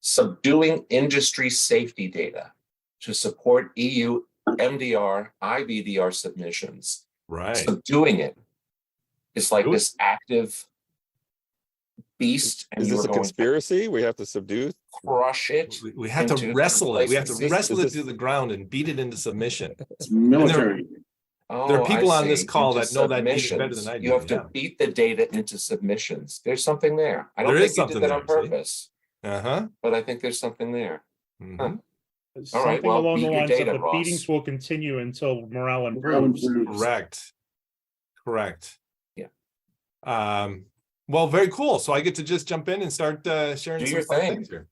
subduing industry safety data to support EU-MDR, IVDR submissions. Right. Subduing it is like this active beast, and Is this a conspiracy? We have to subdue? Crush it. We have to wrestle it. We have to wrestle it to the ground and beat it into submission. It's military. There are people on this call that know that data better than I do. You have to beat the data into submissions. There's something there. I don't think you did that on purpose. But I think there's something there. All right. Well, along the lines data, of the beatings will continue until morale improves. Correct. Yeah. Well, very cool. So I get to just jump in and start sharing some fun things here.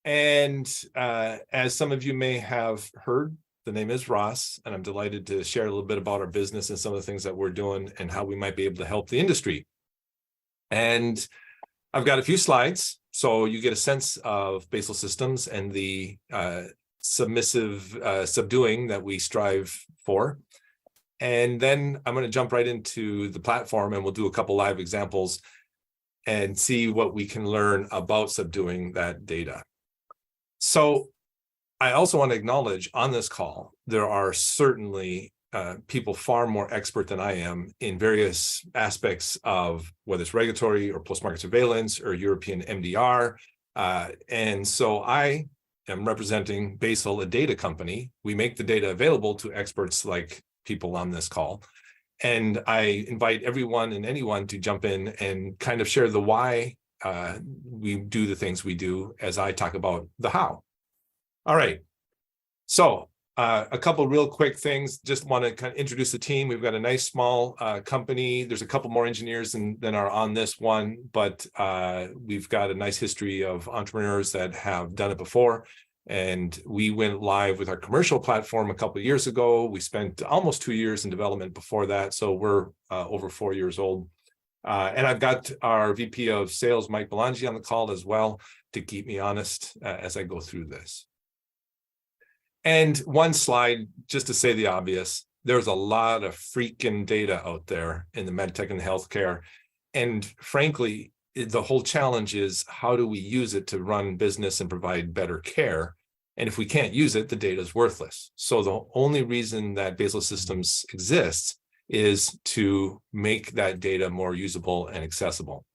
And as some of you may have heard, the name is Ross, and I'm delighted to share a little bit about our business and some of the things that we're doing and how we might be able to help the industry. And I've got a few slides, so you get a sense of Basel Systems and the subduing that we strive for. And then I'm going to jump right into the platform, and we'll do a couple live examples and see what we can learn about subduing that data. So I also want to acknowledge on this call, there are certainly people far more expert than I am in various aspects of whether it's regulatory or post-market surveillance or European MDR. And so I am representing Basel, a data company. We make the data available to experts like people on this call. And I invite everyone and anyone to jump in and kind of share the why we do the things we do as I talk about the how. All right. So a couple real quick things. Just want to kind of introduce the team. We've got a nice small company. There's a couple more engineers than are on this one, but we've got a nice history of entrepreneurs that have done it before. And we went live with our commercial platform a couple of years ago. We spent almost 2 years in development before that. So we're over 4 years old. And I've got our VP of Sales, Mike Belangi, on the call as well to keep me honest as I go through this. And one slide, just to say the obvious, there's a lot of freaking data out there in the medtech and healthcare. And frankly, the whole challenge is how do we use it to run business and provide better care? And if we can't use it, the data is worthless. So the only reason that Basel Systems exists is to make that data more usable and accessible.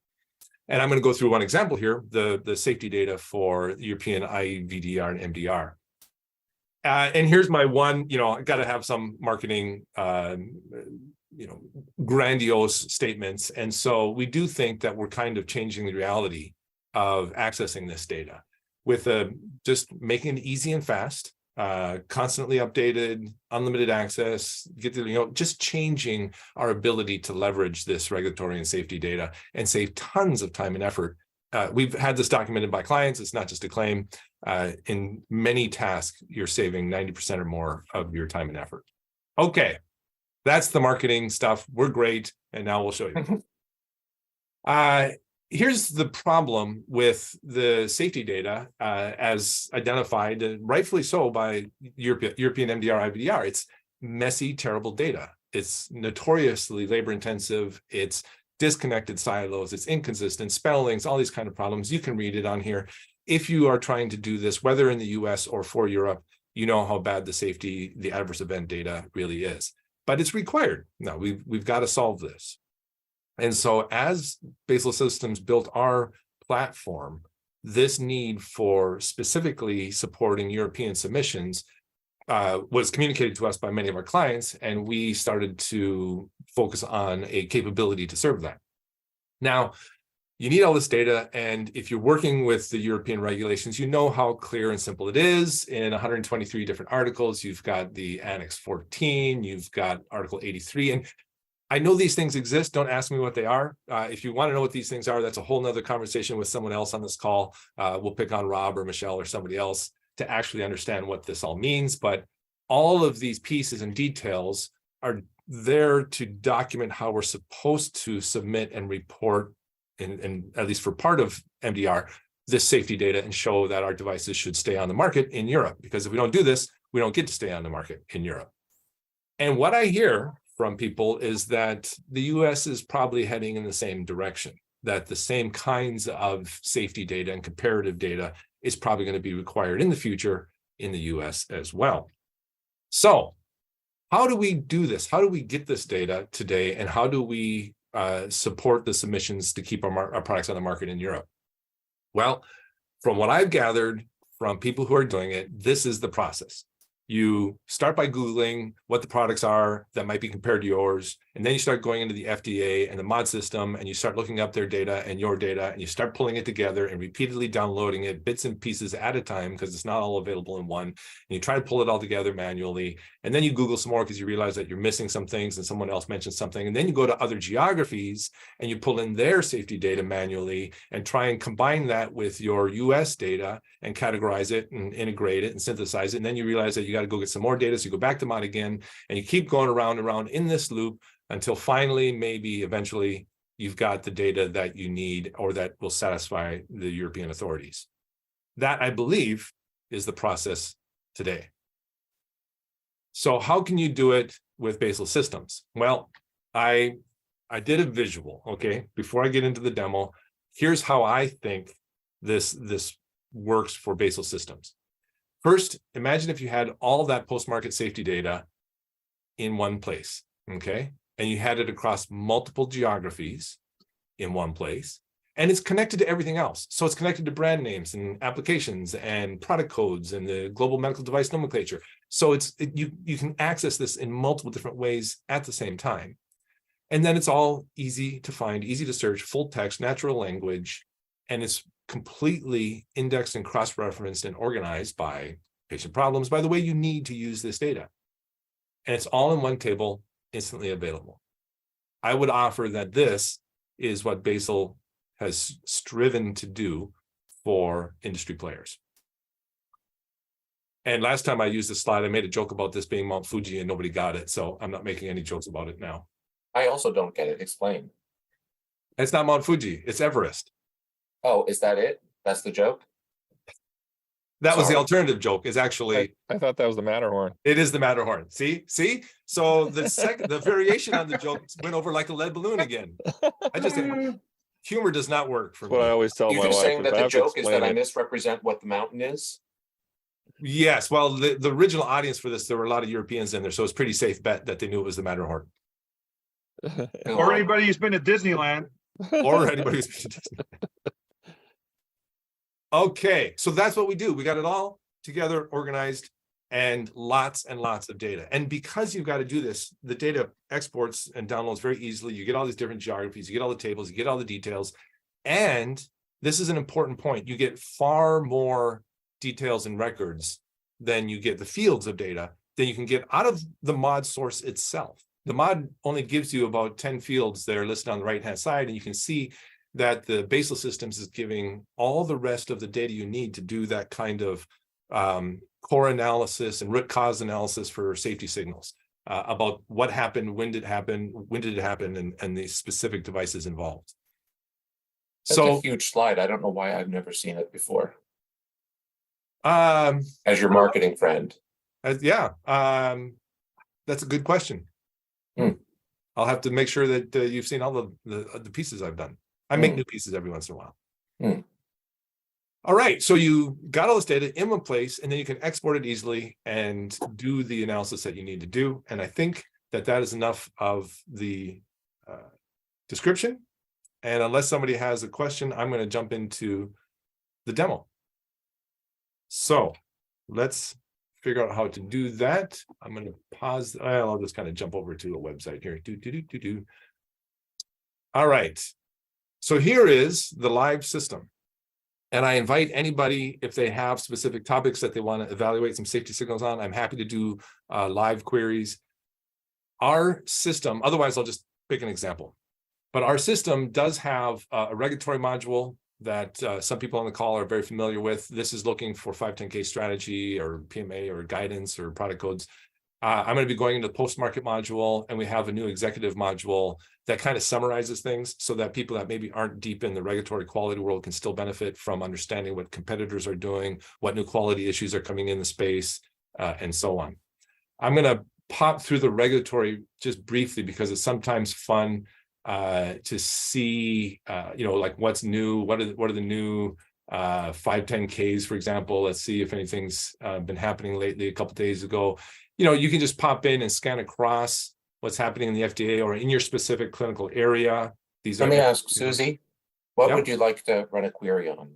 And I'm going to go through one example here, the safety data for European IVDR and MDR. And here's my one, I got to have some marketing, grandiose statements. And so we do think that we're kind of changing the reality of accessing this data with just making it easy and fast, constantly updated, unlimited access, just changing our ability to leverage this regulatory and safety data and save tons of time and effort. We've had this documented by clients. It's not just a claim. In many tasks, you're saving 90% or more of your time and effort. Okay, that's the marketing stuff. We're great. And now we'll show you. Here's the problem with the safety data as identified, rightfully so, by European MDR, IVDR. It's messy, terrible data. It's notoriously labor intensive. It's disconnected silos. It's inconsistent spellings, all these kind of problems. You can read it on here. If you are trying to do this, whether in the US or for Europe, you know how bad the safety, the adverse event data really is. But it's required. Now, we've got to solve this. And so as Basel Systems built our platform, this need for specifically supporting European submissions was communicated to us by many of our clients, and we started to focus on a capability to serve that. Now, you need all this data, and if you're working with the European regulations, you know how clear and simple it is. In 123 different articles, you've got the Annex 14, you've got Article 83, and I know these things exist. Don't ask me what they are. If you want to know what these things are, that's a whole nother conversation with someone else on this call. We'll pick on Rob or Michelle or somebody else to actually understand what this all means. But all of these pieces and details are there to document how we're supposed to submit and report, and at least for part of MDR, this safety data and show that our devices should stay on the market in Europe. Because if we don't do this, we don't get to stay on the market in Europe. And what I hear from people is that the US is probably heading in the same direction. that the same kinds of safety data and comparative data is probably going to be required in the future in the US as well. So how do we do this? How do we get this data today? And how do we support the submissions to keep our products on the market in Europe? Well, from what I've gathered from people who are doing it, this is the process. You start by Googling what the products are that might be compared to yours, and then you start going into the FDA and the mod system, and you start looking up their data and your data, and you start pulling it together and repeatedly downloading it bits and pieces at a time, because it's not all available in one. And you try to pull it all together manually, and then you Google some more because you realize that you're missing some things and someone else mentioned something, and then you go to other geographies and you pull in their safety data manually and try and combine that with your US data and categorize it and integrate it and synthesize it. And then you realize that you got to go get some more data. So you go back to mod again, and you keep going around and around in this loop until finally, maybe eventually, you've got the data that you need or that will satisfy the European authorities. That, I believe, is the process today. So how can you do it with basal systems? Well, I did a visual, okay? Before I get into the demo, here's how I think this works for basal systems. First, imagine if you had all that post-market safety data in one place, okay? And you had it across multiple geographies in one place, and it's connected to everything else. So it's connected to brand names and applications and product codes and the global medical device nomenclature. So you can access this in multiple different ways at the same time. And then it's all easy to find, easy to search, full text, natural language, and it's completely indexed and cross-referenced and organized by patient problems, by the way you need to use this data. And it's all in one table, instantly available. I would offer that this is what basal has striven to do for industry players. And last time I used this slide, I made a joke about this being Mount Fuji and nobody got it. So I'm not making any jokes about it now. I also don't get it. Explain. It's not Mount Fuji, it's Everest. Oh, is that it? That's the joke? That was the alternative joke, is actually. I thought that was the Matterhorn. It is the Matterhorn. See? So the variation on the joke went over like a lead balloon again. Humor does not work for me. What I always tell my You're wife. just saying that I the have to joke is that I explain it. misrepresent what the mountain is? Yes. Well, the original audience for this, there were a lot of Europeans in there, so it's a pretty safe bet that they knew it was the Matterhorn. Or anybody who's been to Disneyland. Or anybody who's been to Disneyland. Okay, so that's what we do. We got it all together, organized, and lots of data. And because you've got to do this, the data exports and downloads very easily. You get all these different geographies, you get all the tables, you get all the details. And this is an important point. You get far more details and records than you get the fields of data than you can get out of the mod source itself. The mod only gives you about 10 fields there listed on the right-hand side, and you can see that the basal systems is giving all the rest of the data you need to do that kind of core analysis and root cause analysis for safety signals about what happened, when did it happen, and the specific devices involved. That's a huge slide. I don't know why I've never seen it before. As your marketing friend. That's a good question. I'll have to make sure that you've seen all the pieces I've done. I make new pieces every once in a while. All right, so you got all this data in one place, and then you can export it easily and do the analysis that you need to do. And I think that is enough of the description. And unless somebody has a question, I'm going to jump into the demo. So let's figure out how to do that. I'm going to pause. I'll just kind of jump over to a website here. All right. So here is the live system. And I invite anybody, if they have specific topics that they want to evaluate some safety signals on, I'm happy to do live queries. Our system, otherwise I'll just pick an example, but our system does have a regulatory module that some people on the call are very familiar with. This is looking for 510K strategy or PMA or guidance or product codes. I'm going to be going into the post-market module, and we have a new executive module that kind of summarizes things so that people that maybe aren't deep in the regulatory quality world can still benefit from understanding what competitors are doing, what new quality issues are coming in the space, and so on. I'm going to pop through the regulatory just briefly because it's sometimes fun to see, like what's new, what are the new 510Ks, for example. Let's see if anything's been happening lately. A couple of days ago, you can just pop in and scan across what's happening in the FDA or in your specific clinical area. Let me ask Susie, what would you like to run a query on?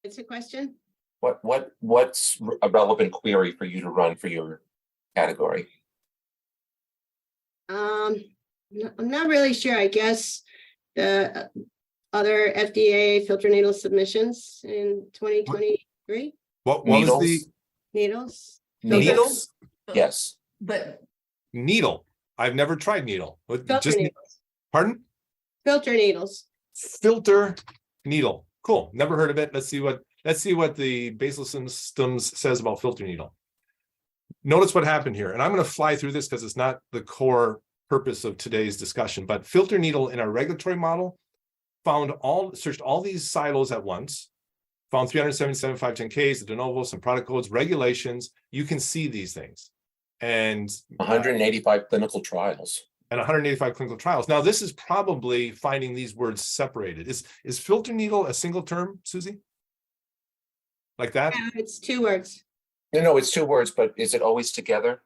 It's a question. What's a relevant query for you to run for your category? I'm not really sure. I guess the other FDA filter needle submissions in 2023. What was the needles? Needles? Yes. But needle? I've never tried needle. Filter needles. Pardon? Filter needles. Filter needle. Cool. Never heard of it. Let's see what the Basal Systems says about filter needle. Notice what happened here, and I'm going to fly through this because it's not the core purpose of today's discussion. But filter needle in our regulatory model searched all these silos at once, found 377 510Ks, the de novo, some product codes, regulations. You can see these things, and 185 clinical trials. And 185 clinical trials. Now, this is probably finding these words separated. Is filter needle a single term, Susie? Like that? Yeah, it's 2 words. No, it's 2 words, but is it always together?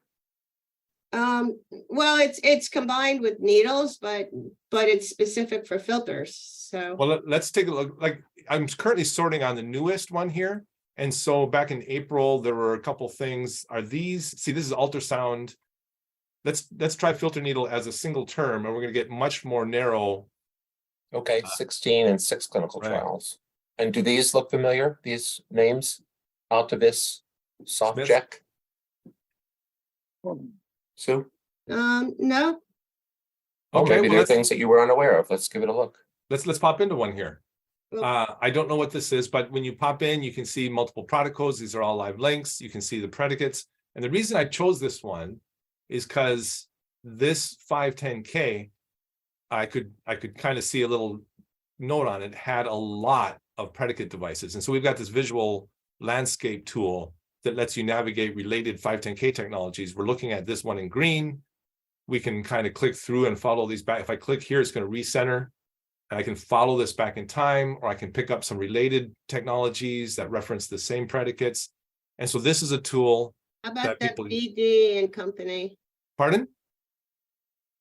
Well, it's combined with needles, but it's specific for filters. So well, let's take a look. Like, I'm currently sorting on the newest one here. And so back in April, there were a couple things. Are these, see, this is ultrasound. Let's try filter needle as a single term, and we're going to get much more narrow. Okay, 16 and 6 clinical trials. And do these look familiar? These names? Altavis, Softject? Sue? no. Okay, maybe there are things that you were unaware of. Let's give it a look. Let's pop into one here. I don't know what this is, but when you pop in, you can see multiple product codes. These are all live links. You can see the predicates. And the reason I chose this one is because this 510K, I could kind of see a little note on it, had a lot of predicate devices. And so we've got this visual landscape tool that lets you navigate related 510K technologies. We're looking at this one in green. We can kind of click through and follow these back. If I click here, it's going to recenter. And I can follow this back in time, or I can pick up some related technologies that reference the same predicates. And so this is a tool. How about that BD and company? Pardon?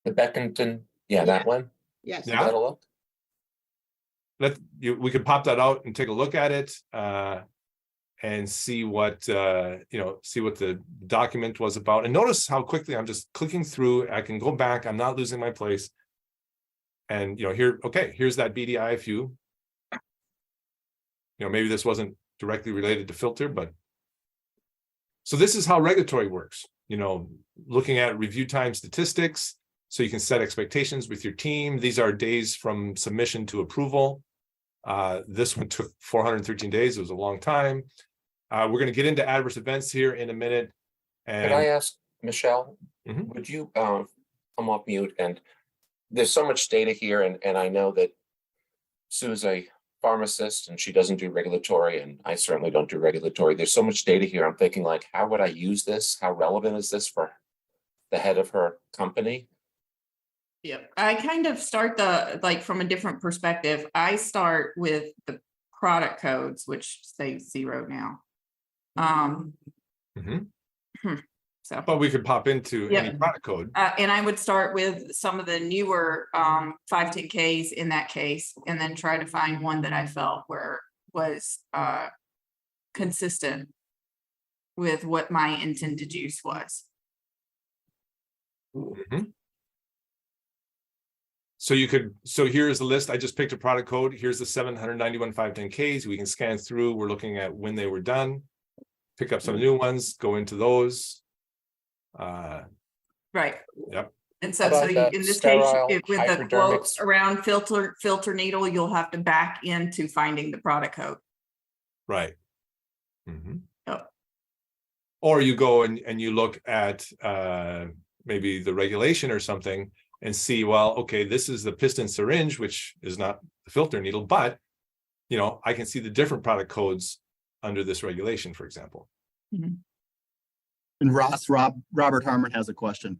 The Beckington, that one. Yes. Yeah. That'll look. We could pop that out and take a look at it and see what see what the document was about. And notice how quickly I'm just clicking through. I can go back. I'm not losing my place. And here, okay, here's that BD IFU. Maybe this wasn't directly related to filter, but so this is how regulatory works. Looking at review time statistics, so you can set expectations with your team. These are days from submission to approval. This one took 413 days. It was a long time. We're going to get into adverse events here in a minute. And can I ask Michelle, would you come off mute? And there's so much data here, and I know that Sue's a pharmacist and she doesn't do regulatory, and I certainly don't do regulatory. There's so much data here. I'm thinking, like, how would I use this? How relevant is this for the head of her company? Yeah, I kind of start from a different perspective. I start with the product codes, which say 0 now. So, but we could pop into any product code. And I would start with some of the newer 510Ks in that case, and then try to find one that I felt was consistent with what my intended use was. So here's the list. I just picked a product code. Here's the 791 510Ks. We can scan through. We're looking at when they were done, pick up some new ones, go into those. Right. Yep. And so in this case, with the quotes around filter needle, you'll have to back into finding the product code. Right. Yep. Or you go and you look at maybe the regulation or something and see, well, okay, this is the piston syringe, which is not the filter needle, but I can see the different product codes under this regulation, for example. And Robert Harmon has a question.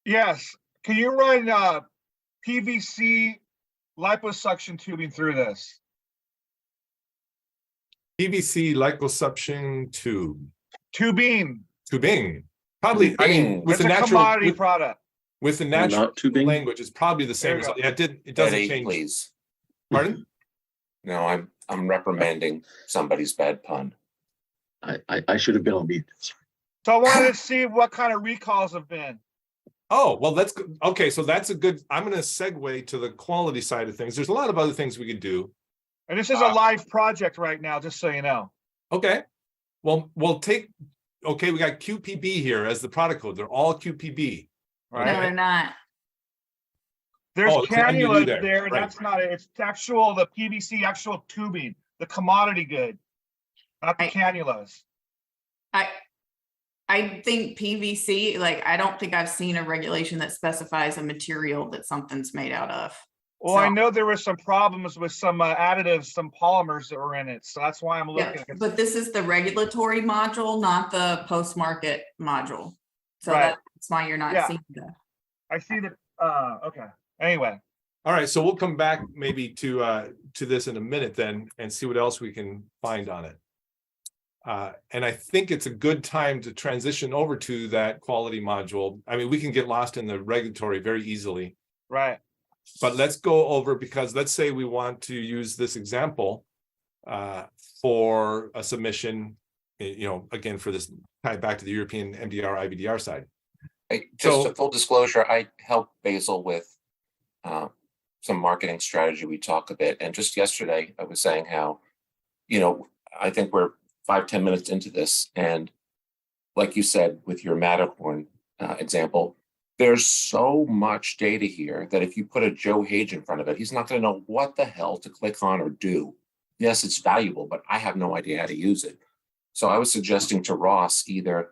Yes. Can you run PVC liposuction tubing through this? PVC liposuction Tubing. tubing. Probably, I mean, Tubing. with It's the a natural, commodity product. with the natural not tubing? language, it's probably the same. There you As, go. yeah, it doesn't Eddie, change. please. Pardon? No, I'm reprimanding somebody's bad pun. I should have been on mute. So I wanted to see what kind of recalls have been. Oh, well, that's good. Okay, so that's a good, I'm going to segue to the quality side of things. There's a lot of other things we could do. And this is a live project right now, just so you know. Okay. Well, we'll take, okay, we got QPB here as the product code. They're all QPB. No, Right. they're not. There's Oh, it's an MDG cannula there, there. right. That's not it. It's actual, the PVC actual tubing, the commodity good, not the I- cannulas. I think PVC, like, I don't think I've seen a regulation that specifies a material that something's made out of. Well, I So- know there were some problems with some additives, some polymers that were in it. So that's why I'm Yeah, looking. but this is the regulatory module, not the post-market module. So Right. that's why you're not Yeah. seeing the. I see that. Okay. Anyway, All right, so we'll come back maybe to this in a minute then and see what else we can find on it. And I think it's a good time to transition over to that quality module. I mean, we can get lost in the regulatory very easily, right. but let's go over, because let's say we want to use this example for a submission, you know, again, for this tie back to the European MDR, IVDR side. Hey, just So- a full disclosure, I helped Basil with some marketing strategy. We talk a bit, and just yesterday I was saying how, you know, I think we're 5-10 minutes into this, and like you said with your Matterhorn example, there's so much data here that if you put a Joe Hage in front of it, he's not going to know what the hell to click on or do. Yes, it's valuable, but I have no idea how to use it. So I was suggesting to Ross either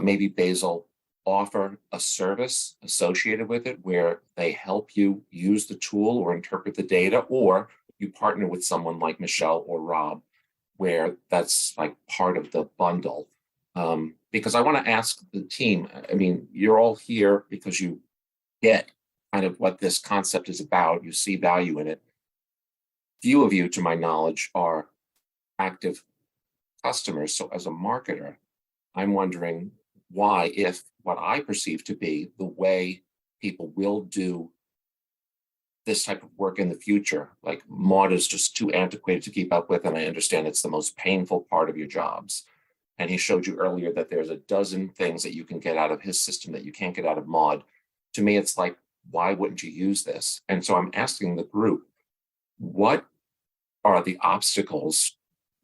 maybe Basil offer a service associated with it where they help you use the tool or interpret the data, or you partner with someone like Michelle or Rob, where that's like part of the bundle. Because I want to ask the team, I mean, you're all here because you get kind of what this concept is about. You see value in it. Few of you, to my knowledge, are active customers. So as a marketer, I'm wondering why, if what I perceive to be the way people will do this type of work in the future, like Maud is just too antiquated to keep up with, and I understand it's the most painful part of your jobs. And he showed you earlier that there's a dozen things that you can get out of his system that you can't get out of Maud. To me, it's like, why wouldn't you use this? And so I'm asking the group, what are the obstacles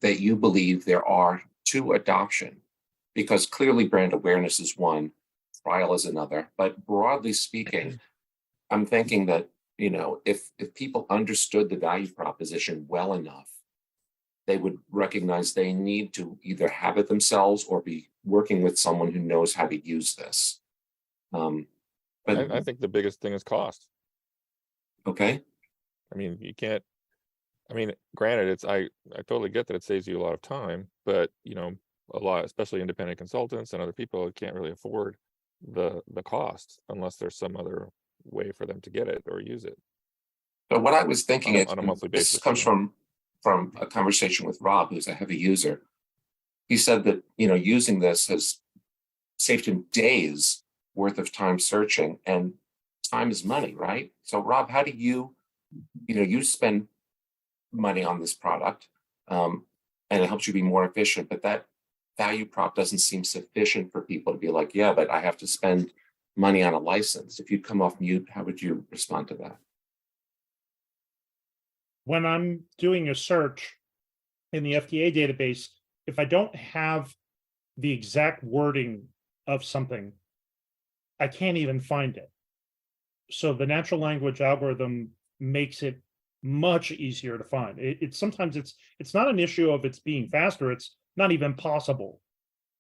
that you believe there are to adoption? Because clearly brand awareness is one, trial is another, but broadly speaking, I'm thinking that, you know, if people understood the value proposition well enough, they would recognize they need to either have it themselves or be working with someone who knows how to use this. But I think the biggest thing is cost. okay, I mean, you can't, I mean, granted, I totally get that it saves you a lot of time, but you know, a lot, especially independent consultants and other people can't really afford the cost unless there's some other way for them to get it or use it. so what I was thinking, On a monthly this basis, comes you know. from a conversation with Rob, who's a heavy user. He said that, you know, using this has saved him days worth of time searching, and time is money, right? So Rob, how do you know, you spend money on this product, and it helps you be more efficient, but that value prop doesn't seem sufficient for people to be like, yeah, but I have to spend money on a license. If you'd come off mute, how would you respond to that? When I'm doing a search in the FDA database, if I don't have the exact wording of something, I can't even find it. So the natural language algorithm makes it much easier to find. Sometimes it's not an issue of it's being faster, it's not even possible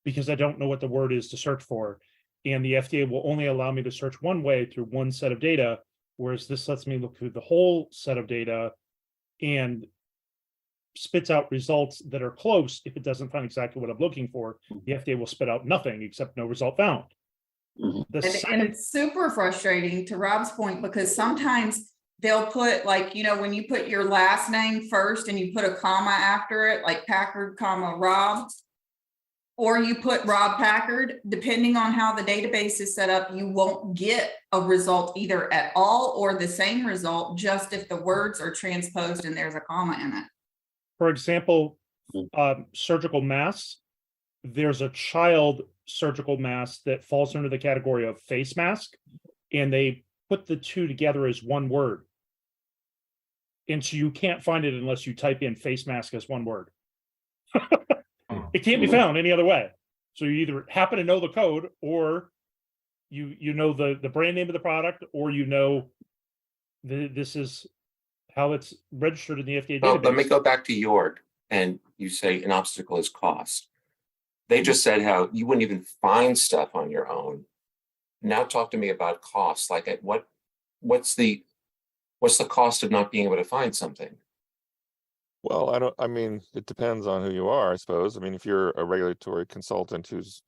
because I don't know what the word is to search for. And the FDA will only allow me to search one way through one set of data, whereas this lets me look through the whole set of data and spits out results that are close. If it doesn't find exactly what I'm looking for, the FDA will spit out nothing except no result found. Mhm. The And second, it's super frustrating, to Rob's point, because sometimes they'll put, like, you know, when you put your last name first and you put a comma after it, like Packard, comma, Rob, or you put Rob Packard, depending on how the database is set up, you won't get a result either at all or the same result, just if the words are transposed and there's a comma in it. for example, surgical masks, there's a child surgical mask that falls under the category of face mask, and they put the two together as one word. And so you can't find it unless you type in face mask as one word. It can't be found any other way. So you either happen to know the code, or you know the brand name of the product, or you know this is how it's registered in the FDA Well, let me database. go back to York, and you say an obstacle is cost. They just said how you wouldn't even find stuff on your own. Now talk to me about cost. Like, at what's the cost of not being able to find something? Well, I mean, it depends on who you are, I suppose. I mean, if you're a regulatory consultant who's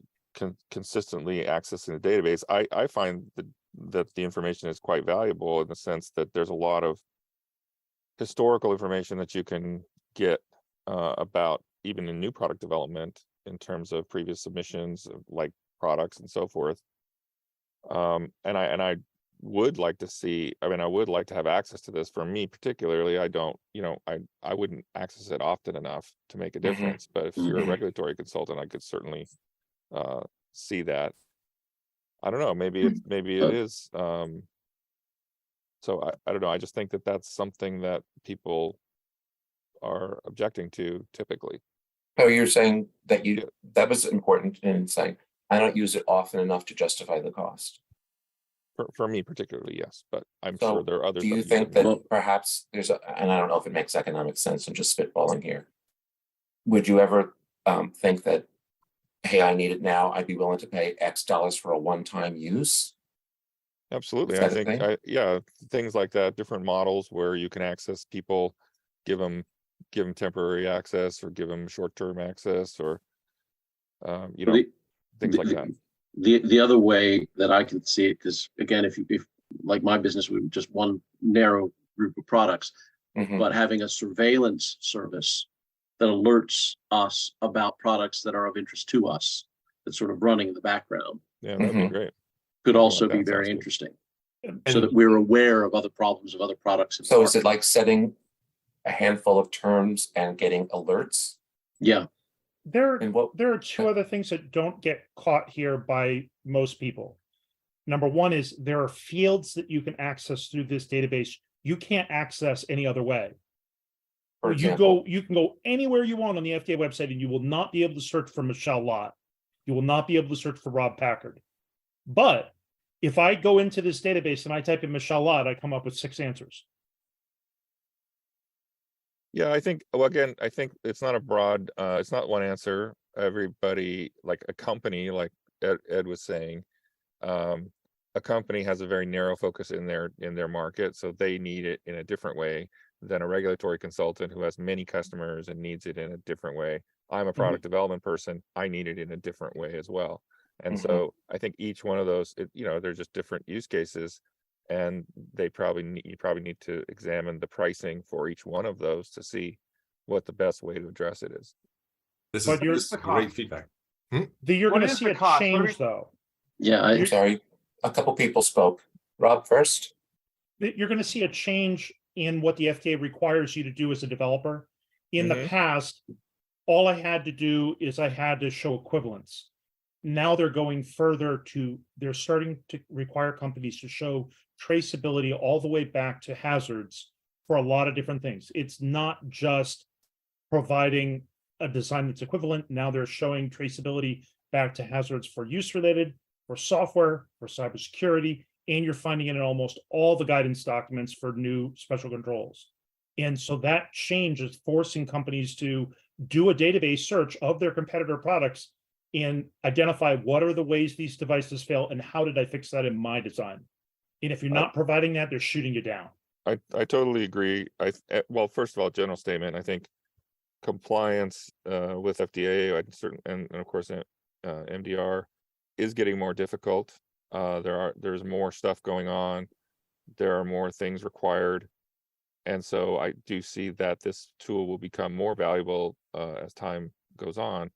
consistently accessing the database, I find that the information is quite valuable in the sense that there's a lot of historical information that you can get about even in new product development in terms of previous submissions of like products and so forth. And I would like to see, I mean, I would like to have access to this. For me particularly, I don't, you know, I wouldn't access it often enough to make a difference. But if you're a regulatory consultant, I could certainly see that. I don't know, maybe it is. So I don't know. I just think that that's something that people are objecting to typically. Oh, you're saying that that was important in saying, I don't use it often enough to justify the cost. For me particularly, yes, but I'm So sure there are others. do you use think it that more. perhaps there's and I don't know if it makes economic sense, I'm just spitballing here. Would you ever think that, hey, I need it now, I'd be willing to pay X dollars for a one-time use? Absolutely, Is I that a think, thing? yeah, things like that, different models where you can access people, give them temporary access or give them short-term access, or you know, things like that. The other way that I can see it, because again, if like my business, we were just one narrow group of products, but having a surveillance service that alerts us about products that are of interest to us, that's sort of running in the background, Yeah, that'd be great. could Something also like be that very sounds good. interesting. And So that we're aware of other problems of other products. in the So is it market. like setting a handful of terms and getting alerts? Yeah, there And what? are two other things that don't get caught here by most people. Number one is there are fields that you can access through this database you can't access any other way. For You example, can go anywhere you want on the FDA website and you will not be able to search for Michelle Lott. You will not be able to search for Rob Packard. But if I go into this database and I type in Michelle Lott, I come up with 6 answers. Yeah, I think, well, again, I think it's not a broad, it's not one answer. Everybody, like a company, like Ed was saying, a company has a very narrow focus in their market, so they need it in a different way than a regulatory consultant who has many customers and needs it in a different way. I'm a product development person, I need it in a different way as well. And so I think each one of those, you know, they're just different use cases, and you probably need to examine the pricing for each one of those to see what the best way to address it is. This But is great feedback. You're What going to is see the a cost? What do we- change, though. yeah. I'm sorry, a couple people spoke. Rob first. You're going to see a change in what the FDA requires you to do as a developer. In the past, all I had to do is I had to show equivalence. Now they're going further they're starting to require companies to show traceability all the way back to hazards for a lot of different things. It's not just providing a design that's equivalent. Now they're showing traceability back to hazards for use related, for software, for cybersecurity, and you're finding it in almost all the guidance documents for new special controls. And so that change is forcing companies to do a database search of their competitor products and identify what are the ways these devices fail and how did I fix that in my design. And if you're not providing that, they're shooting you down. I totally agree. Well, first of all, general statement, I think compliance with FDA and of course MDR is getting more difficult. There's more stuff going on. There are more things required. And so I do see that this tool will become more valuable as time goes on.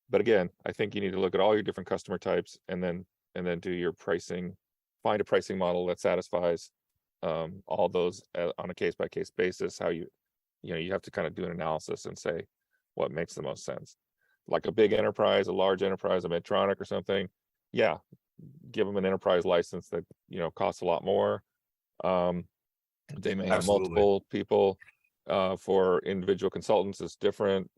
But again, I think you need to look at all your different customer types and then do your pricing, find a pricing model that satisfies all those on a case-by-case basis. How you have to kind of do an analysis and say what makes the most sense. Like a big enterprise, a large enterprise, a Medtronic or something, yeah, give them an enterprise license that costs a lot more. They may have Absolutely. multiple people. For individual consultants, it's different.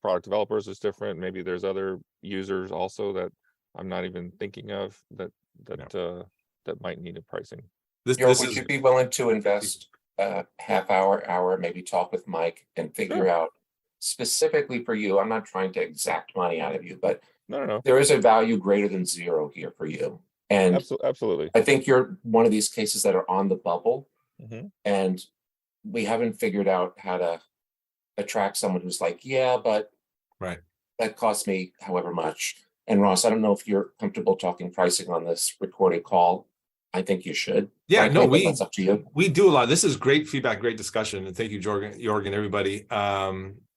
Product developers is different. Maybe there's other users also that I'm not even thinking of that might need a pricing. Would you be willing to invest a half hour, maybe talk with Mike and figure out specifically for you? I'm not trying to exact money out of you, but no, there is a value greater than zero here for you. And absolutely, I think you're one of these cases that are on the bubble, and we haven't figured out how to attract someone who's like, yeah, but that cost me however much. And Ross, I don't know if you're comfortable talking pricing on this recorded call. I think you should. Yeah, frankly, that's up to you. We do a lot. This is great feedback, great discussion, and thank you, Jorgen, everybody.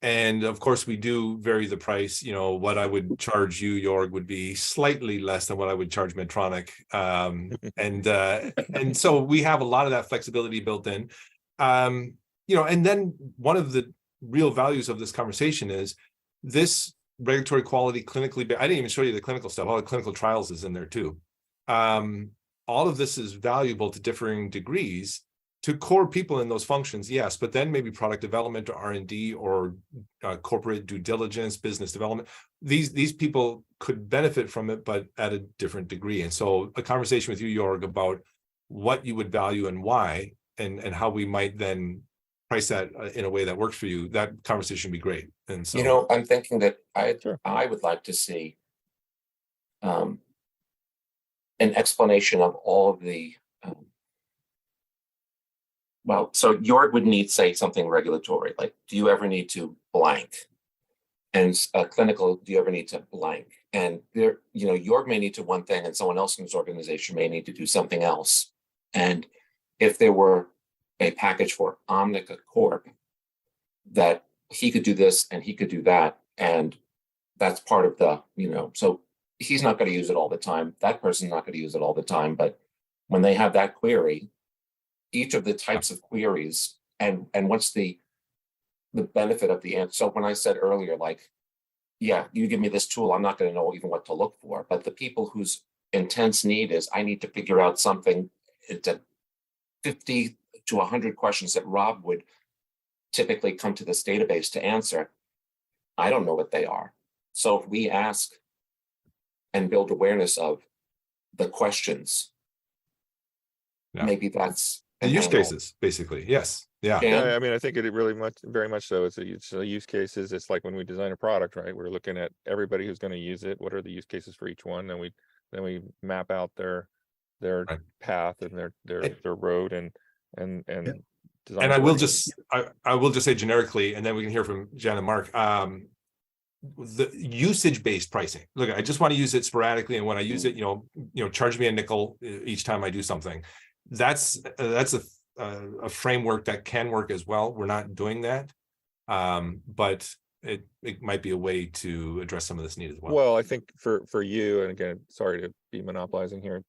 And of course, we do vary the price. What I would charge you, Jorg, would be slightly less than what I would charge Medtronic. And so we have a lot of that flexibility built in. And then one of the real values of this conversation is this regulatory quality clinically. I didn't even show you the clinical stuff. All the clinical trials is in there too. All of this is valuable to differing degrees to core people in those functions, yes, but then maybe product development or R&D or corporate due diligence, business development. These people could benefit from it, but at a different degree. And so a conversation with you, Jorg, about what you would value and why, and how we might then price that in a way that works for you, that conversation would be great. And so, I'm thinking that I would like to see an explanation of all of the so Jorg would need, say, something regulatory, like, do you ever need to blank? And clinical, do you ever need to blank? And there, Jorg may need to one thing and someone else in his organization may need to do something else. And if there were a package for Omnica Corp that he could do this and he could do that, and that's part of the, so he's not going to use it all the time. That person's not going to use it all the time. But when they have that query, each of the types of queries and what's the benefit of the answer. So when I said earlier, like, yeah, you give me this tool, I'm not going to know even what to look for. But the people whose intense need is, I need to figure out something, it's 50 to 100 questions that Rob would typically come to this database to answer. I don't know what they are. So if we ask and build awareness of the questions, maybe that's the use cases, basically. Yes. Yeah. I mean, I think it really very much so. It's a use cases. It's like when we design a product, right? We're looking at everybody who's going to use it. What are the use cases for each one? And then we map out their path and their road and design. And I will just say generically, and then we can hear from Jen and Mark. The usage-based pricing. Look, I just want to use it sporadically, and when I use it, charge me a nickel each time I do something. That's a framework that can work as well. We're not doing that, but it might be a way to address some of this need as well. Well, I think for you, and again, sorry to be monopolizing here.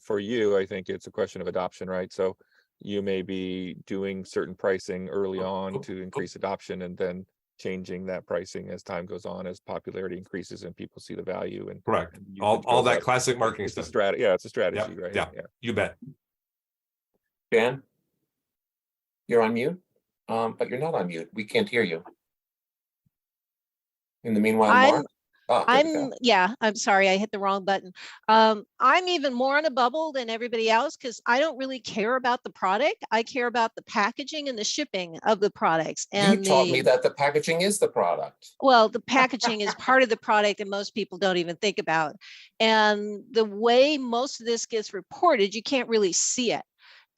For you, I think it's a question of adoption, right? So you may be doing certain pricing early on to increase adoption, and then changing that pricing as time goes on, as popularity increases and people see the value. And correct. All that classic marketing stuff. It's a strategy, right? Yeah, you bet. Dan, you're on mute, but you're not on mute. We can't hear you. In the meanwhile, Mark. I'm sorry, I hit the wrong button. I'm even more on a bubble than everybody else because I don't really care about the product. I care about the packaging and the shipping of the products. And you taught me that the packaging is the product. Well, the packaging is part of the product and most people don't even think about. And the way most of this gets reported, you can't really see it.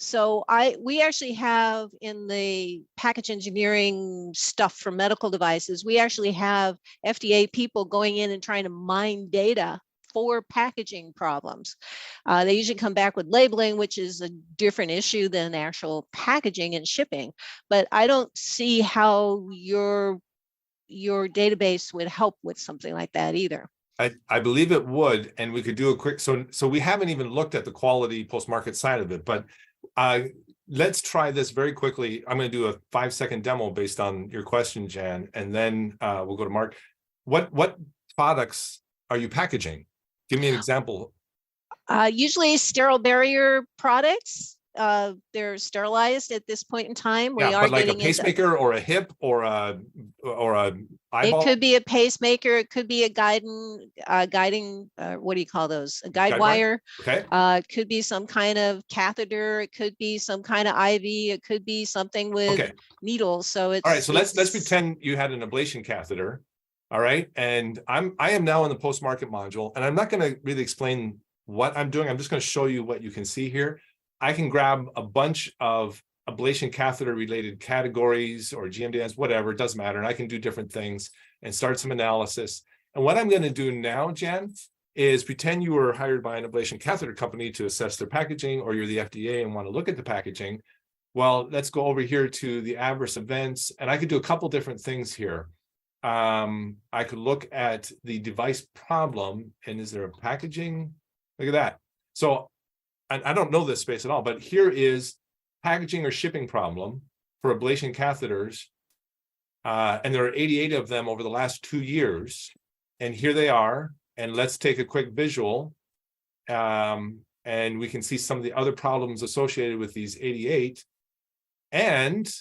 So we actually have in the package engineering stuff for medical devices, we actually have FDA people going in and trying to mine data for packaging problems. They usually come back with labeling, which is a different issue than actual packaging and shipping. But I don't see how your database would help with something like that either. I believe it would, and we could do a quick, so we haven't even looked at the quality post-market side of it, but let's try this very quickly. I'm going to do a 5-second demo based on your question, Jan, and then we'll go to Mark. What products are you packaging? Give me an example. Usually sterile barrier products. They're sterilized at this point in time. We are but like a getting pacemaker or a hip or a eyeball. It could be a pacemaker. It could be a guiding. What do you call those? A guide wire. Okay. It could be some kind of catheter. It could be some kind of IV. It could be something with needles. So it's all right. So let's pretend you had an ablation catheter. All right, and I am now in the post-market module, and I'm not going to really explain what I'm doing. I'm just going to show you what you can see here. I can grab a bunch of ablation catheter related categories or GMDs, whatever, it doesn't matter. And I can do different things and start some analysis. And what I'm going to do now, Jan, is pretend you were hired by an ablation catheter company to assess their packaging, or you're the FDA and want to look at the packaging. Well, let's go over here to the adverse events. And I could do a couple different things here. I could look at the device problem, and is there a packaging? Look at that. So I don't know this space at all, but here is packaging or shipping problem for ablation catheters. And there are 88 of them over the last 2 years. And here they are. And let's take a quick visual. And we can see some of the other problems associated with these 88. And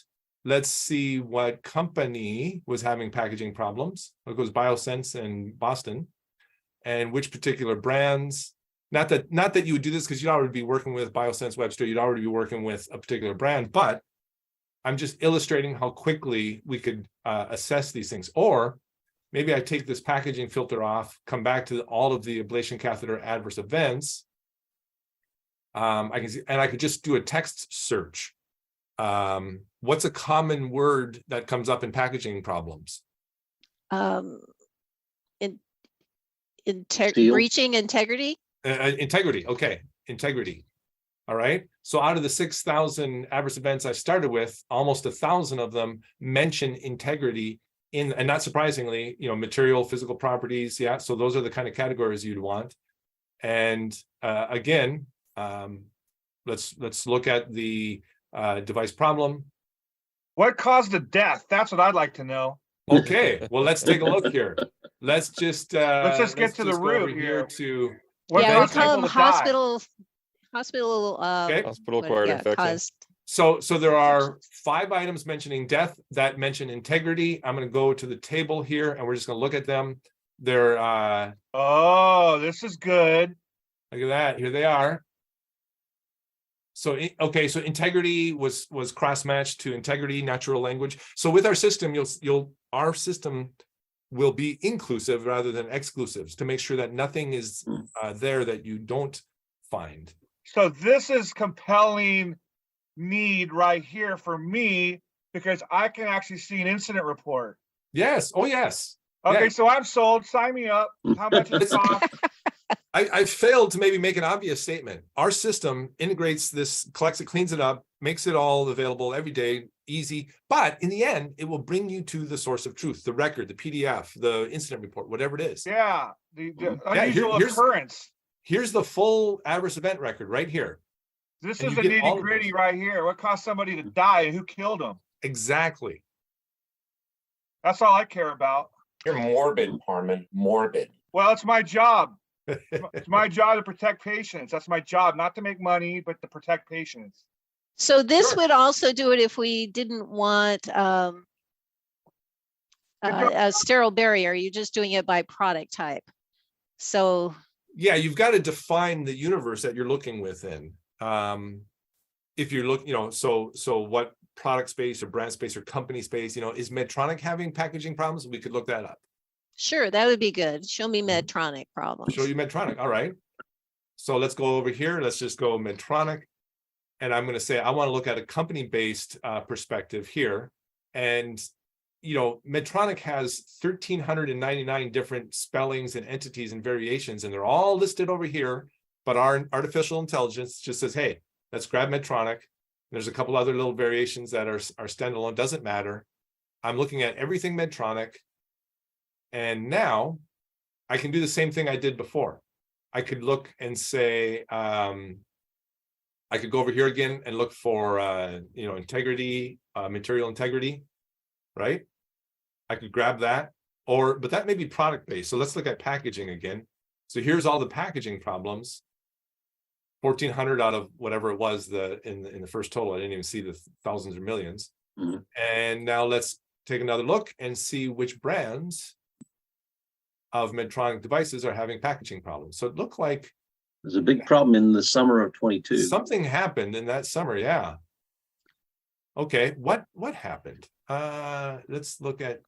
let's see what company was having packaging problems. It goes Biosense in Boston. And which particular brands. Not that you would do this because you'd already be working with Biosense Webster, you'd already be working with a particular brand, but I'm just illustrating how quickly we could assess these things. Or maybe I take this packaging filter off, come back to all of the ablation catheter adverse events. I can see, and I could just do a text search. What's a common word that comes up in packaging problems? Breaching integrity. Integrity. Okay. Integrity. All right. So out of the 6,000 adverse events I started with, almost 1,000 of them mention integrity in, and not surprisingly, material, physical properties. Yeah. So those are the kind of categories you'd want. And again, let's look at the device problem. What caused the death? That's what I'd like to know. Okay. Well, let's take a look here. Let's just get to the root here to. Yeah, we call them hospital acquired infection. So there are 5 items mentioning death that mention integrity. I'm going to go to the table here, and we're just going to look at them. They're oh, this is good. Look at that. Here they are. So okay, so integrity was cross-matched to integrity, natural language. So with our system, our system will be inclusive rather than exclusive to make sure that nothing is there that you don't find. So this is compelling need right here for me, because I can actually see an incident report. Yes. Oh, yes. Okay, yeah. So I'm sold. Sign me up. How much it cost? I failed to maybe make an obvious statement. Our system integrates this, collects it, cleans it up, makes it all available every day, easy. But in the end, it will bring you to the source of truth, the record, the PDF, the incident report, whatever it is. Yeah, the unusual occurrence. Here's the full adverse event record right here. This is the nitty gritty right here. What caused somebody to die and who killed them? Exactly. That's all I care about. You're morbid, Harmon, morbid. Well, it's my job. It's my job to protect patients. That's my job, not to make money, but to protect patients. So this would also do it if we didn't want a sterile barrier. You're just doing it by product type. So yeah, you've got to define the universe that you're looking within. If you're looking, so what product space or brand space or company space, is Medtronic having packaging problems? We could look that up. Sure, that would be good. Show me Medtronic problems. Show you Medtronic. All right. So let's go over here. Let's just go Medtronic. And I'm going to say, I want to look at a company-based perspective here. And Medtronic has 1,399 different spellings and entities and variations, and they're all listed over here. But our artificial intelligence just says, hey, let's grab Medtronic. There's a couple other little variations that are standalone, doesn't matter. I'm looking at everything Medtronic. And now I can do the same thing I did before. I could look and say, I could go over here again and look for, integrity, material integrity, right? I could grab that, but that may be product-based. So let's look at packaging again. So here's all the packaging problems. 1,400 out of whatever it was in the first total. I didn't even see the thousands or millions. Mhm. And now let's take another look and see which brands of Medtronic devices are having packaging problems. So it looked like There's a big problem in the summer of 22. something happened in that summer. Yeah. Okay. What happened? Let's look at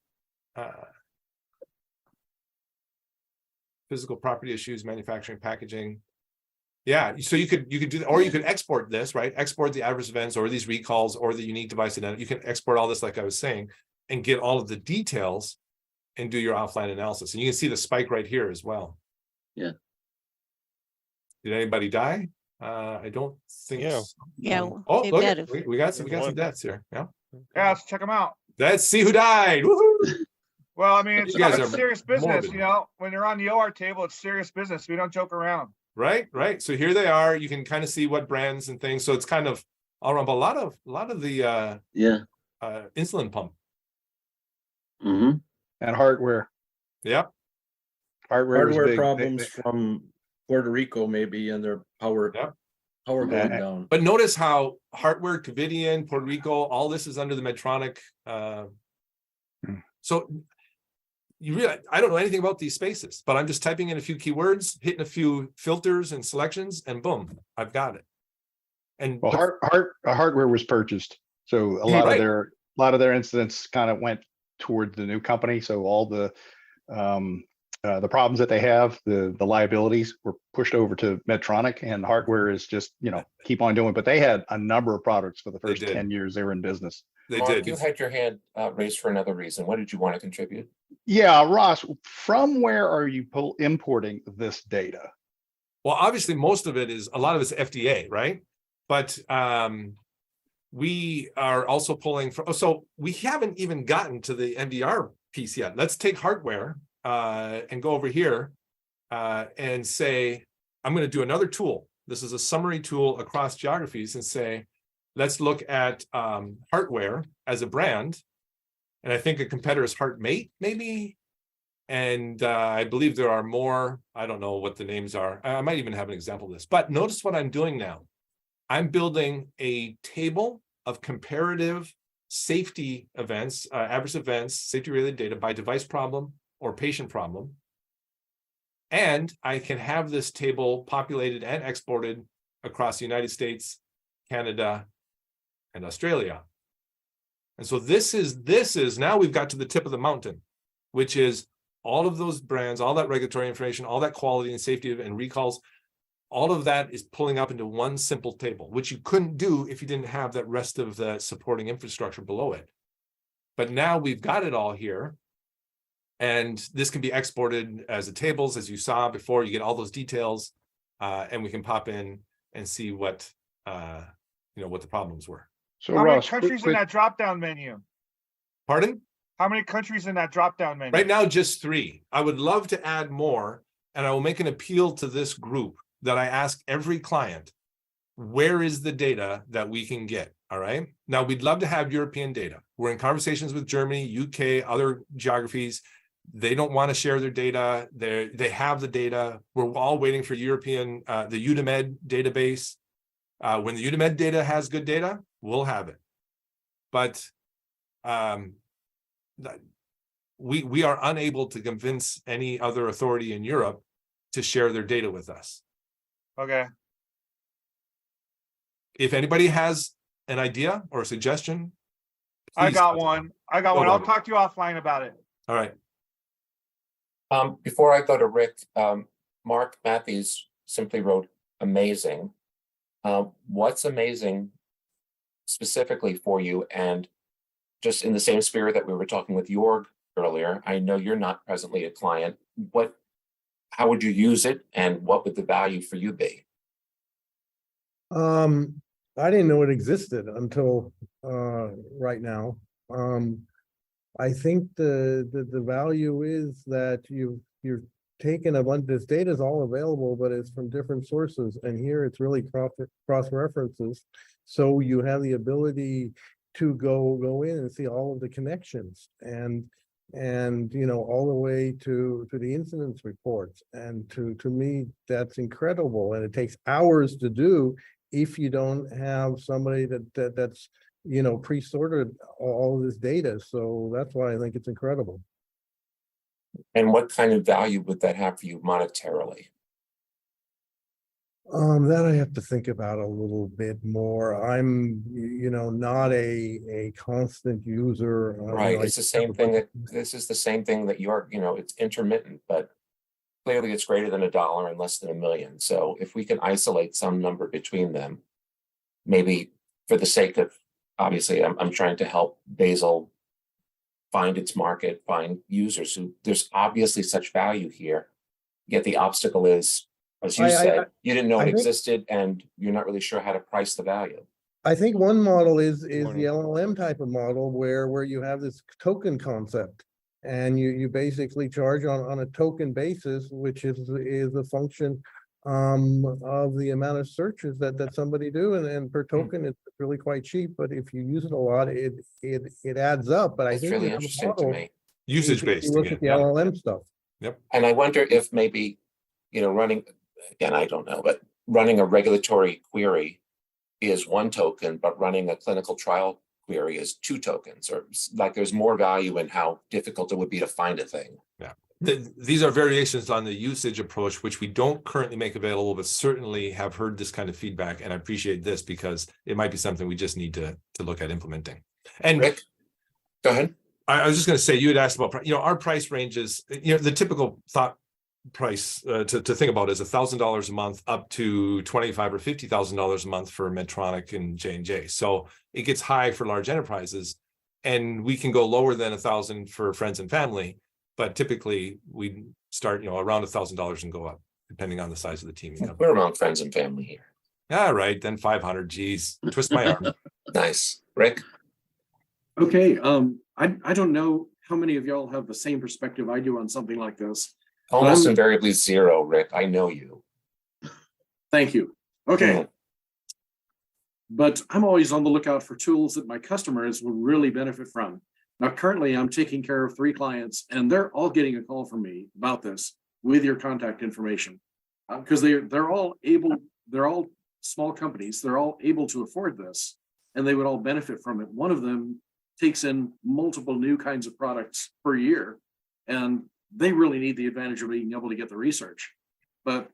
physical property issues, manufacturing, packaging. Yeah, so you could do that, or you could export this, right? Export the adverse events or these recalls or the unique device identity. You can export all this, like I was saying, and get all of the details and do your offline analysis. And you can see the spike right here as well. Yeah. Did anybody die? I don't think Yeah. so. Yeah, Oh, they look, might have. we got some One. deaths here. Yeah. Yeah, let's check them out. Let's see who died. Woohoo! Well, I mean, You it's guys it's are serious business, morbid. when you're on the OR table, it's serious business. We don't joke around. Right. So here they are. You can kind of see what brands and things. So it's kind of all around, but a lot of the Yeah. insulin pump. Hmm. And hardware. Yep. Hardware was Hardware big. problems from Puerto Rico maybe and their power Yep. going Yeah. down. But notice how hardware, Covidian, Puerto Rico, all this is under the Medtronic. So you realize I don't know anything about these spaces, but I'm just typing in a few keywords, hitting a few filters and selections, and boom, I've got it. And Well, hardware was purchased, so a lot of their incidents kind of went toward the new company. So all the problems that they have, the liabilities were pushed over to Medtronic, and hardware is just keep on doing. But they had a number of products for the first did. 10 years they were in business. they Mark, did. you had your hand raised for another reason. What did you want to contribute? Yeah, Ross, from where are you importing this data? Well, obviously, most of it is a lot of it's FDA, right? But we are also pulling from. So we haven't even gotten to the MDR piece yet. Let's take hardware and go over here and say, I'm going to do another tool. This is a summary tool across geographies, and say, let's look at hardware as a brand. And I think a competitor is HeartMate, maybe. And I believe there are more. I don't know what the names are. I might even have an example of this. But notice what I'm doing now. I'm building a table of comparative safety events, adverse events, safety-related data by device problem or patient problem. And I can have this table populated and exported across the United States, Canada, and Australia. And so this is now we've got to the tip of the mountain, which is all of those brands, all that regulatory information, all that quality and safety and recalls, all of that is pulling up into one simple table, which you couldn't do if you didn't have that rest of the supporting infrastructure below it. But now we've got it all here. And this can be exported as a tables, as you saw before. You get all those details, and we can pop in and see what the problems were. So How many Ross, countries in that drop-down menu? Pardon? How many countries in that drop-down menu? Right now, just 3. I would love to add more, and I will make an appeal to this group that I ask every client, where is the data that we can get? All right. Now, we'd love to have European data. We're in conversations with Germany, UK, other geographies. They don't want to share their data. They have the data. We're all waiting for European, the EU-MDR database. When the EU-MDR data has good data, we'll have it. But we are unable to convince any other authority in Europe to share their data with us. Okay. If anybody has an idea or a suggestion, I please got contact one. me. I got Go one. I'll ahead. talk to you offline about it. All right. Before I go to Rick, Mark Matthews simply wrote amazing. What's amazing specifically for you, and just in the same spirit that we were talking with Jorg earlier, I know you're not presently a client. How would you use it, and what would the value for you be? I didn't know it existed until right now. I think the value is that you're taking a bunch, this data is all available, but it's from different sources, and here it's really cross references. So you have the ability to go in and see all of the connections, and you know, all the way to the incidents reports. And to me, that's incredible, and it takes hours to do if you don't have somebody that's, you know, pre-sorted all of this data. So that's why I think it's incredible. And what kind of value would that have for you monetarily? That I have to think about a little bit more. I'm, you know, not a constant user. Right, it's the same thing this is the same thing that you're, you know, it's intermittent, but clearly it's greater than $1 and less than $1 million. So if we can isolate some number between them, maybe for the sake of, obviously, I'm trying to help Basil find its market, find users who, there's obviously such value here. Yet the obstacle is, as you said, you didn't know it existed, and you're not really sure how to price the value. I think one model is the LLM type of model where you have this token concept, and you basically charge on a token basis, which is a function of the amount of searches that somebody do, and per token it's really quite cheap. But if you use it a lot, it adds up. But I think really interesting to me. Usage based. Look at the LLM stuff. Yep. And I wonder if maybe, you know, running, again, I don't know, but running a regulatory query is one token, but running a clinical trial query is 2 tokens, or like there's more value in how difficult it would be to find a thing. Yeah. These are variations on the usage approach, which we don't currently make available, but certainly have heard this kind of feedback. And I appreciate this because it might be something we just need to look at implementing. And Rick, go ahead. I was just going to say, you had asked about, you know, our price ranges, you know, the typical thought price to think about is $1,000 a month up to $25,000 or $50,000 a month for Medtronic and J&J. So it gets high for large enterprises, and we can go lower than $1,000 for friends and family. But typically we start, you know, around $1,000 and go up, depending on the size of the team. We're among friends and family here. All right, then 500. Geez, twist my arm. Nice, Rick. Okay, I don't know how many of y'all have the same perspective I do on something like this. Almost invariably 0, Rick. I know you. Thank you. Okay. But I'm always on the lookout for tools that my customers will really benefit from. Now, currently, I'm taking care of 3 clients, and they're all getting a call from me about this with your contact information, because they're all small companies. They're all able to afford this, and they would all benefit from it. One of them takes in multiple new kinds of products per year, and they really need the advantage of being able to get the research. But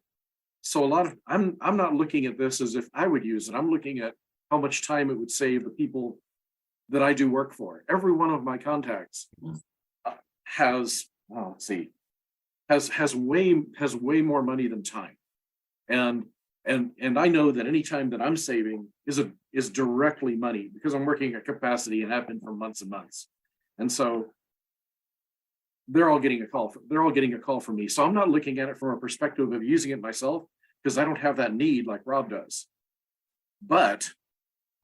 so I'm not looking at this as if I would use it. I'm looking at how much time it would save the people that I do work for. Every one of my contacts has way more money than time, and I know that any time that I'm saving is directly money, because I'm working at capacity and have been for months and months, and so they're all getting a call from me. So I'm not looking at it from a perspective of using it myself, because I don't have that need like Rob does, but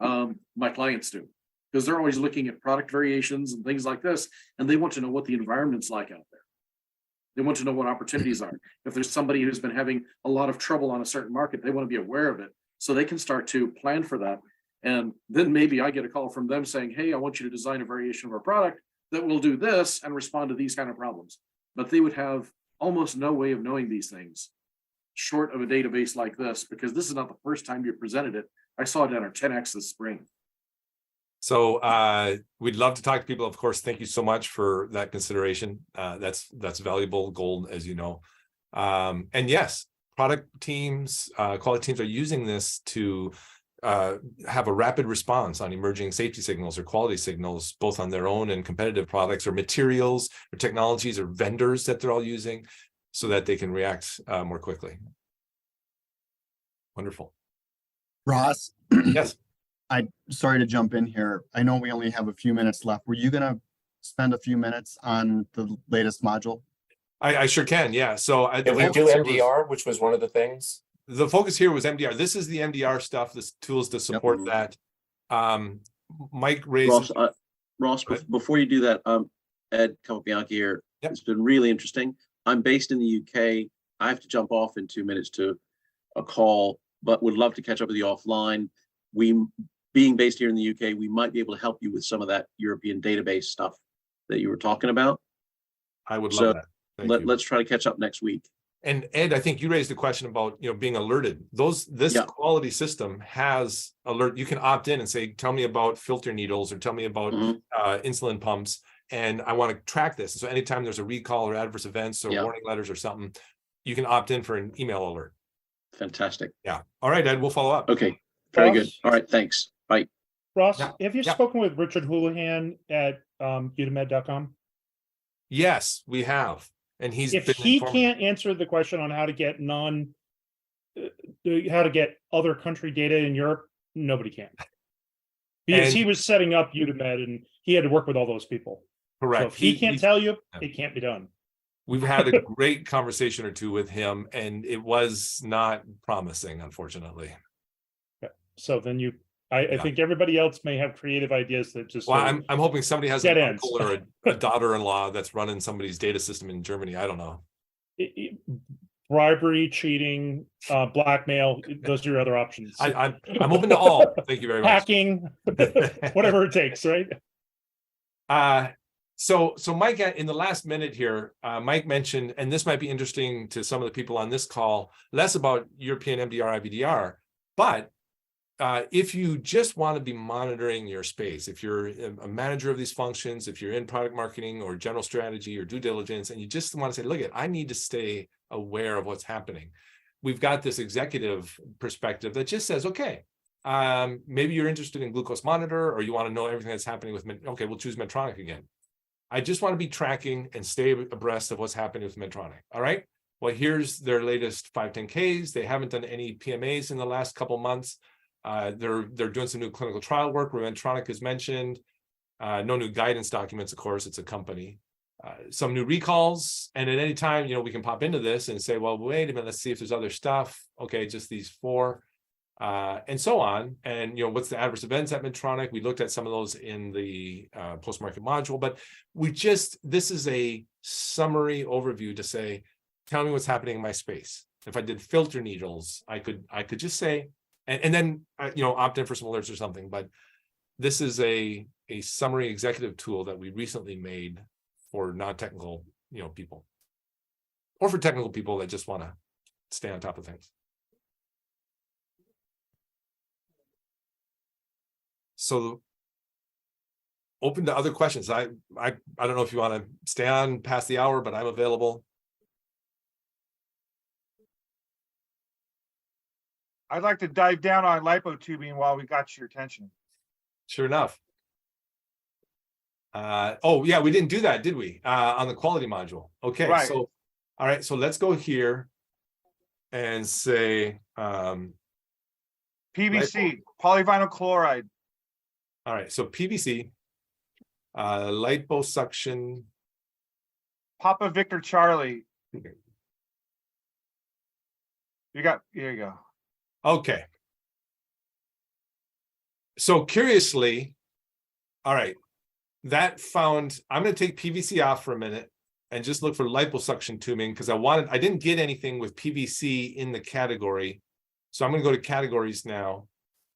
my clients do. Because they're always looking at product variations and things like this, and they want to know what the environment's like out there. They want to know what opportunities are. If there's somebody who's been having a lot of trouble on a certain market, they want to be aware of it, so they can start to plan for that. And then maybe I get a call from them saying, hey, I want you to design a variation of our product that will do this and respond to these kind of problems. But they would have almost no way of knowing these things short of a database like this, because this is not the first time you presented it. I saw it at our 10X this spring. So we'd love to talk to people. Of course, thank you so much for that consideration. That's valuable gold, as you know. And yes, product teams, quality teams are using this to have a rapid response on emerging safety signals or quality signals, both on their own and competitive products or materials or technologies or vendors that they're all using, so that they can react more quickly. Wonderful. Ross? Yes. sorry to jump in here. I know we only have a few minutes left. Were you gonna spend a few minutes on the latest module? I sure can, yeah. So Did we do MDR, which was one of the things? The focus here was MDR. This is the MDR stuff, the tools to support that. Mike raised. Ross, before you do that, Ed Campabianchi here. Yep. It's been really interesting. I'm based in the UK. I have to jump off in 2 minutes to a call, but would love to catch up with you offline. Being based here in the UK, we might be able to help you with some of that European database stuff that you were talking about. I would love that. Let's try to catch up next week. And Ed, I think you raised a question about, being alerted. This quality system has alert. You can opt in and say, tell me about filter needles or tell me about insulin pumps. And I want to track this. So anytime there's a recall or adverse events or warning letters or something, you can opt in for an email alert. Fantastic. Yeah. All right, Ed, we'll follow up. Okay. Very Ross? good. All right. Thanks. Bye. Ross, have you spoken with Richard Houlihan at UTMed.com? Yes, we have. And if he can't answer the question on how to get how to get other country data in Europe, nobody can. Because he was setting up UTMed and he had to work with all those people. Correct. So if he can't tell you, it can't be done. We've had a great conversation or two with him, and it was not promising, unfortunately. So then I think everybody else may have creative ideas that just. Well, I'm hoping somebody has an uncle or a daughter-in-law that's running somebody's data system in Germany. I don't know. Bribery, cheating, blackmail. Those are your other options. I'm open to all. Thank you very much. Hacking, whatever it takes, right? So Mike, in the last minute here, Mike mentioned, and this might be interesting to some of the people on this call, less about European MDR, IVDR, but if you just want to be monitoring your space, if you're a manager of these functions, if you're in product marketing or general strategy or due diligence, and you just want to say, look, I need to stay aware of what's happening. We've got this executive perspective that just says, okay, maybe you're interested in glucose monitor or you want to know everything that's happening with, okay, we'll choose Medtronic again. I just want to be tracking and stay abreast of what's happening with Medtronic. All right. Well, here's their latest 510Ks. They haven't done any PMAs in the last couple months. They're doing some new clinical trial work where Medtronic is mentioned. No new guidance documents, of course, it's a company. Some new recalls. And at any time, we can pop into this and say, well, wait a minute, let's see if there's other stuff. Okay, just these 4. And so on. And, what's the adverse events at Medtronic? We looked at some of those in the post-market module, but this is a summary overview to say, tell me what's happening in my space. If I did filter needles, I could just say, and then, opt in for some alerts or something. But this is a summary executive tool that we recently made for non-technical, people, or for technical people that just want to stay on top of things. So open to other questions. I don't know if you want to stay on past the hour, but I'm available. I'd like to dive down on lipotubing while we got your attention. Sure enough. Oh yeah, we didn't do that, did we? On the quality module. Okay, right. So all right, so let's go here and say PVC, polyvinyl chloride. All right, so PVC, liposuction. Papa Victor Charlie. Okay. Here you go. Okay. So curiously, all right, that found, I'm going to take PVC off for a minute and just look for liposuction tubing because I didn't get anything with PVC in the category. So I'm going to go to categories now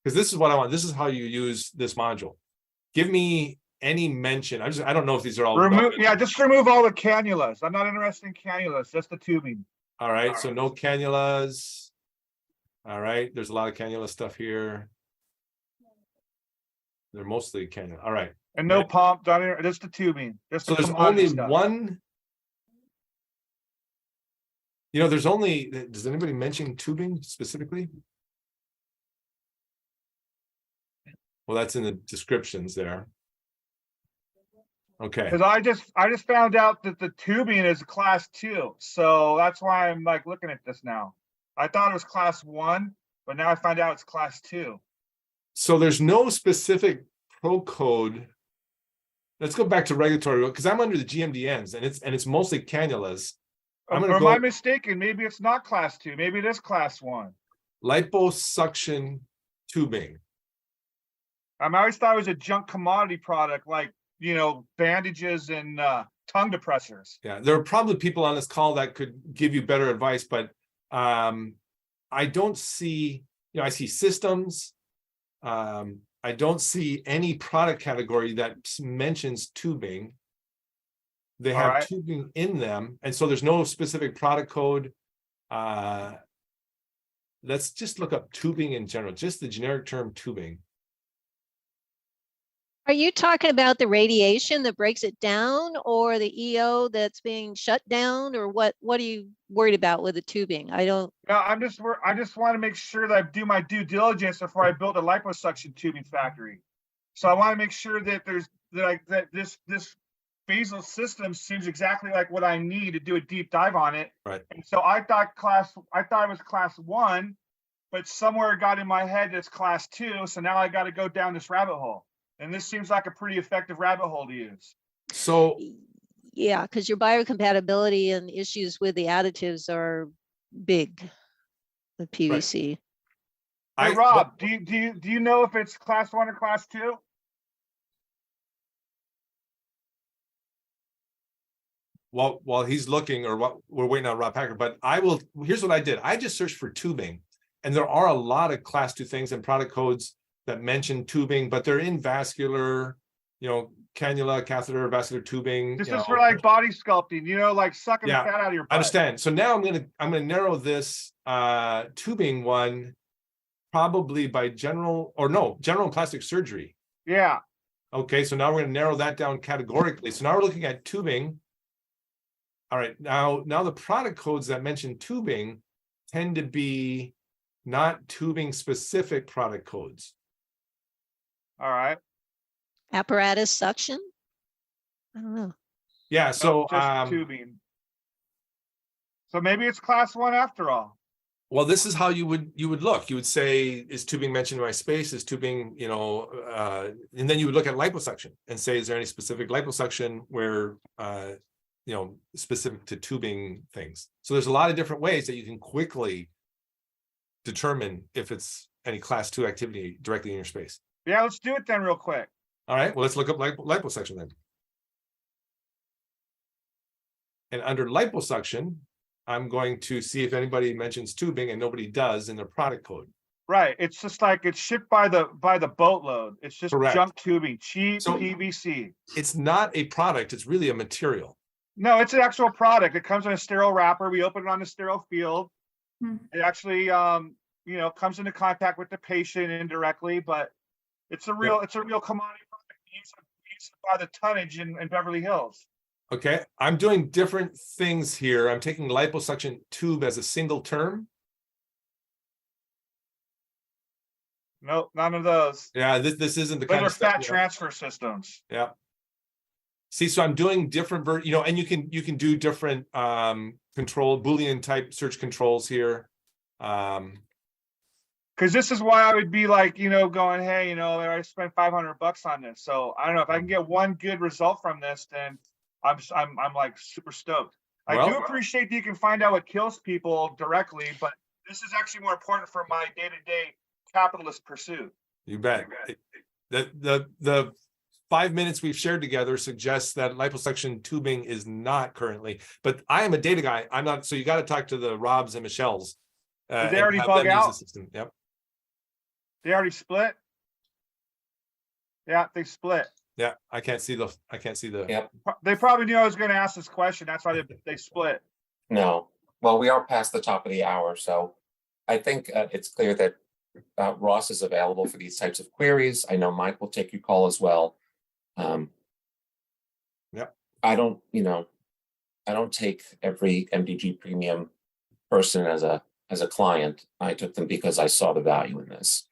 because this is what I want. This is how you use this module. Give me any mention. I don't know if these are all. Just remove all the cannulas. I'm not interested in cannulas, just the tubing. All right, so no cannulas. All right, there's a lot of cannula stuff here. They're mostly cannula. All right. And no pump, just the tubing. So there's only one. There's only, does anybody mention tubing specifically? Well, that's in the descriptions there. Okay. Because I just found out that the tubing is class 2. So that's why I'm looking at this now. I thought it was class 1, but now I find out it's class 2. So there's no specific pro code. Let's go back to regulatory because I'm under the GMDNs and it's mostly cannulas. I'm Or going to am I go mistaken? Maybe it's not class 2. Maybe it is class 1. liposuction tubing. I always thought it was a junk commodity product, like, bandages and tongue depressors. Yeah, there are probably people on this call that could give you better advice, but I don't see, I see systems. I don't see any product category that mentions tubing. They All have right. tubing in them, and so there's no specific product code. Let's just look up tubing in general, just the generic term tubing. Are you talking about the radiation that breaks it down, or the EO that's being shut down, or what are you worried about with the tubing? I don't. No, I just want to make sure that I do my due diligence before I build a liposuction tubing factory. So I want to make sure that this basal system seems exactly like what I need to do a deep dive on it. Right. And so I thought it was class 1, but somewhere it got in my head that it's class 2. So now I got to go down this rabbit hole. And this seems like a pretty effective rabbit hole to use. So yeah, because your biocompatibility and issues with the additives are big with PVC. Hey, Rob, do you know if it's class 1 or class 2? While he's looking, or what we're waiting on Rob Packer, but here's what I did. I just searched for tubing, and there are a lot of class 2 things and product codes that mention tubing, but they're in vascular, cannula, catheter, vascular tubing. This is for like body sculpting, like sucking the fat out of your butt. I understand. So now I'm gonna narrow this tubing one probably by general and plastic surgery. Yeah. Okay, so now we're gonna narrow that down categorically. So now we're looking at tubing. All right, now the product codes that mention tubing tend to be not tubing specific product codes. All right. Apparatus suction? I don't know. Yeah, so just tubing. So maybe it's class 1 after all. Well, this is how you would look. You would say, is tubing mentioned in my space? Is tubing, and then you would look at liposuction and say, is there any specific liposuction where specific to tubing things? So there's a lot of different ways that you can quickly determine if it's any class 2 activity directly in your space. Yeah, let's do it then real quick. All right, well, let's look up liposuction then. And under liposuction, I'm going to see if anybody mentions tubing, and nobody does in their product code. Right. It's just like it's shipped by the boatload. It's just Correct. junk tubing, cheap So PVC. It's not a product, it's really a material. No, it's an actual product. It comes in a sterile wrapper. We open it on the sterile field. It actually comes into contact with the patient indirectly, but it's a real commodity product. We use it by the tonnage in Beverly Hills. Okay, I'm doing different things here. I'm taking liposuction tube as a single term. Nope, none of those. Yeah, this isn't the Those kind are of stuff, fat transfer systems. Yeah. See, so I'm doing different, and you can do different control Boolean type search controls here. Because this is why I would be like, going, hey, I spent $500 on this. So I don't know if I can get one good result from this, then I'm like super stoked. I do appreciate that you can find out what kills people directly, but this is actually more important for my day-to-day capitalist pursuit. You bet. The 5 minutes we've shared together suggests that liposuction tubing is not currently, but I am a data guy. I'm not, so you got to talk to the Robs and Michelles. Did they already bug out? Yep. They already split? Yeah, they split. Yeah, I can't see the. Yep. They probably knew I was going to ask this question. That's why they split. No. Well, we are past the top of the hour, so I think it's clear that Ross is available for these types of queries. I know Mike will take your call as well. Yep. I don't take every MDG premium person as a client. I took them because I saw the value in this.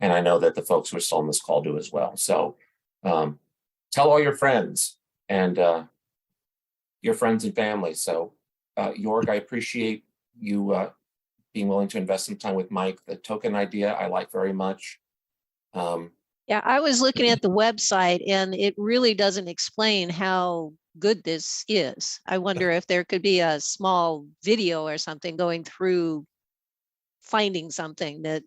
And I know that the folks who are still on this call do as well. So tell all your friends and your friends and family. So Jorg, I appreciate you being willing to invest some time with Mike. The token idea I like very much. Yeah, I was looking at the website and it really doesn't explain how good this is. I wonder if there could be a small video or something going through finding something that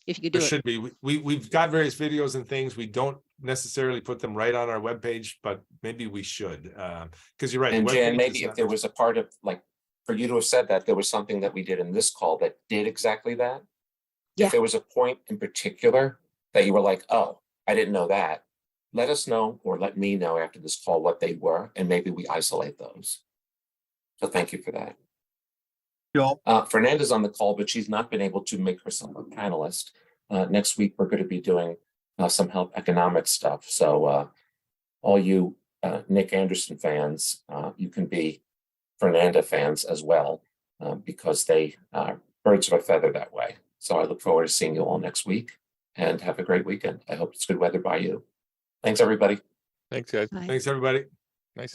if you could do There it. should be. We've got various videos and things. We don't necessarily put them right on our webpage, but maybe we should. Because you're right. the And Jan, webpage maybe is if not there much- was a part of, like, for you to have said that, there was something that we did in this call that did exactly that. Yeah. If there was a point in particular that you were like, oh, I didn't know that, let us know or let me know after this call what they were, and maybe we isolate those. So thank you for that. Joel, Fernanda's on the call, but she's not been able to make herself a panelist. Next week, we're going to be doing some health economic stuff. So all you Nick Anderson fans, you can be Fernanda fans as well, because they are birds of a feather that way. So I look forward to seeing you all next week, and have a great weekend. I hope it's good weather by you. Thanks, everybody. Thanks, guys. Bye. Thanks, everybody. Nice.